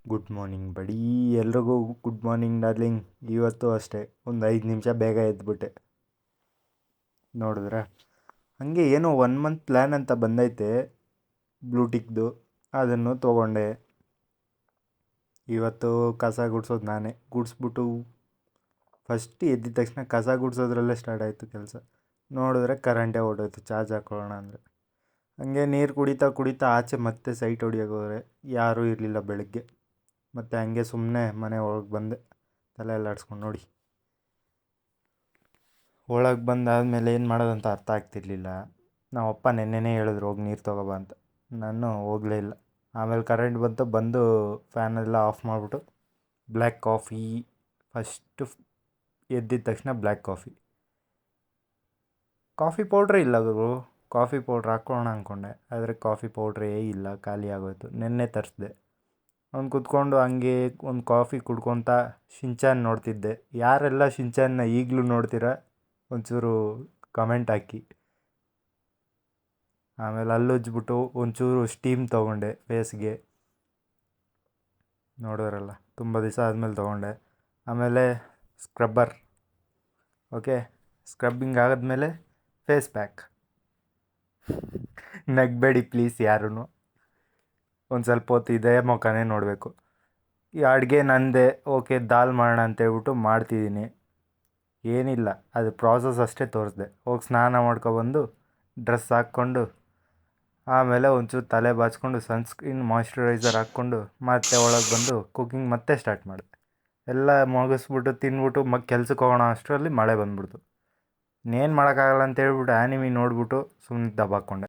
Good morning Badi. ಎಲ್ರಿಗೂ good morning darling. ಇವತ್ತು ಅಷ್ಟೇ ಒಂದು 5 ನಿಮಿಷ ಬೇಗ ಎದ್ಬಿಟ್ಟೆ. ನೋಡಿದ್ರೆ ಹಾಗೆ ಏನೋ 1 ಮಂತ್ ಪ್ಲ್ಯಾನ್ ಅಂತ ಬಂದೈತೆ ಬ್ಲೂಟಿಕ್ದು. ಅದನ್ನು ತೊಗೊಂಡೆ. ಇವತ್ತು ಕಸ ಗುಡಿಸೋದು ನಾನೇ ಗುಡಿಸ್ಬಿಟ್ಟು ಫಸ್ಟ್ ಎದ್ದಿದ ತಕ್ಷಣ ಕಸ ಗುಡಿಸೋದ್ರಲ್ಲೇ ಸ್ಟಾರ್ಟ್ ಆಯಿತು ಕೆಲಸ. ನೋಡಿದ್ರೆ ಕರೆಂಟೇ ಹೊರ್ಟೋಯ್ತು ಚಾರ್ಜ್ ಹಾಕ್ಕೊಳ್ಳೋಣ ಅಂದರೆ. ಹಾಗೆ ನೀರು ಕುಡಿತಾ ಕುಡಿತಾ ಆಚೆ ಮತ್ತೆ ಸೈಟ್ ಹೊಡಿಯೋಕೆ ಹೋದರೆ ಯಾರೂ ಇರಲಿಲ್ಲ ಬೆಳಗ್ಗೆ. ಮತ್ತು ಹಂಗೆ ಸುಮ್ಮನೆ ಮನೆ ಒಳಗೆ ಬಂದೆ ತಲೆ ಎಲ್ಲ ಆಡಿಸ್ಕೊಂಡು ನೋಡಿ. ಒಳಗೆ ಬಂದಾದಮೇಲೆ ಏನು ಮಾಡೋದಂತ ಅರ್ಥ ಆಗ್ತಿರ್ಲಿಲ್ಲ. ನಮ್ಮಪ್ಪ ನೆನ್ನೆನೇ ಹೇಳಿದ್ರು ಹೋಗಿ ನೀರು ತೊಗೊಬಾ ಅಂತ. ನಾನು ಹೋಗಲೇ ಇಲ್ಲ. ಆಮೇಲೆ ಕರೆಂಟ್ ಬಂದು ಫ್ಯಾನೆಲ್ಲ ಆಫ್ ಮಾಡಿಬಿಟ್ಟು ಬ್ಲ್ಯಾಕ್ ಕಾಫಿ ಫಸ್ಟು ಎದ್ದಿದ ತಕ್ಷಣ ಬ್ಲ್ಯಾಕ್ ಕಾಫಿ ಪೌಡ್ರೇ ಇಲ್ಲ ಗುರು. ಕಾಫಿ ಪೌಡ್ರ್ ಹಾಕ್ಕೊಳ್ಳೋಣ ಅಂದ್ಕೊಂಡೆ, ಆದರೆ ಕಾಫಿ ಪೌಡ್ರೇ ಇಲ್ಲ, ಖಾಲಿ ಆಗೋಯ್ತು. ನೆನ್ನೆ ತರಿಸ್ದೆ. ಅವ್ನು ಕೂತ್ಕೊಂಡು ಹಂಗೆ ಒಂದು ಕಾಫಿ ಕುಡ್ಕೊತ ಶಿಂಚಾನ್ ನೋಡ್ತಿದ್ದೆ. ಯಾರೆಲ್ಲ ಶಿಂಚಾನ್ನ ಈಗಲೂ ನೋಡ್ತೀರಾ ಒಂಚೂರು ಕಮೆಂಟ್ ಹಾಕಿ. ಆಮೇಲೆ ಉಜ್ಬಿಟ್ಟು ಒಂಚೂರು ಸ್ಟೀಮ್ ತೊಗೊಂಡೆ ಫೇಸ್ಗೆ. ನೋಡೋರಲ್ಲ, ತುಂಬ ದಿವಸ ಆದಮೇಲೆ ತೊಗೊಂಡೆ. ಆಮೇಲೆ ಸ್ಕ್ರಬ್ಬರ್. ಓಕೆ, ಸ್ಕ್ರಬ್ಬಿಂಗ್ ಆದಮೇಲೆ ಫೇಸ್ ಪ್ಯಾಕ್. ನಗಬೇಡಿ ಪ್ಲೀಸ್ ಯಾರೂ. ಒಂದು ಸ್ವಲ್ಪ ಹೊತ್ತು ಇದೇ ಮುಖನೇ ನೋಡಬೇಕು. ಈ ಅಡುಗೆ ನಂದೆ. ಓಕೆ, ದಾಲ್ ಮಾಡೋಣ ಅಂತೇಳ್ಬಿಟ್ಟು ಮಾಡ್ತಿದ್ದೀನಿ. ಏನಿಲ್ಲ, ಅದು ಪ್ರಾಸೆಸ್ ಅಷ್ಟೇ ತೋರಿಸ್ದೆ. ಹೋಗಿ ಸ್ನಾನ ಮಾಡ್ಕೊಬಂದು ಡ್ರೆಸ್ ಹಾಕ್ಕೊಂಡು ಆಮೇಲೆ ಒಂಚೂರು ತಲೆ ಬಾಚ್ಕೊಂಡು ಸನ್ಸ್ಕ್ರೀನ್ ಮಾಯ್ಶ್ಚರೈಸರ್ ಹಾಕ್ಕೊಂಡು ಮತ್ತೆ ಒಳಗೆ ಬಂದು ಕುಕ್ಕಿಂಗ್ ಮತ್ತೆ ಸ್ಟಾರ್ಟ್ ಮಾಡಿದೆ. ಎಲ್ಲ ಮುಗಿಸ್ಬಿಟ್ಟು ತಿಂದ್ಬಿಟ್ಟು ಕೆಲ್ಸಕ್ಕೆ ಹೋಗೋಣ ಅಷ್ಟರಲ್ಲಿ ಮಳೆ ಬಂದ್ಬಿಡ್ತು. ಇನ್ನೇನು ಮಾಡೋಕ್ಕಾಗಲ್ಲ ಅಂತೇಳ್ಬಿಟ್ಟು ಆ್ಯನಿಮಿ ನೋಡ್ಬಿಟ್ಟು ಸುಮ್ಮನೆ ದಬಾಕ್ಕೊಂಡೆ.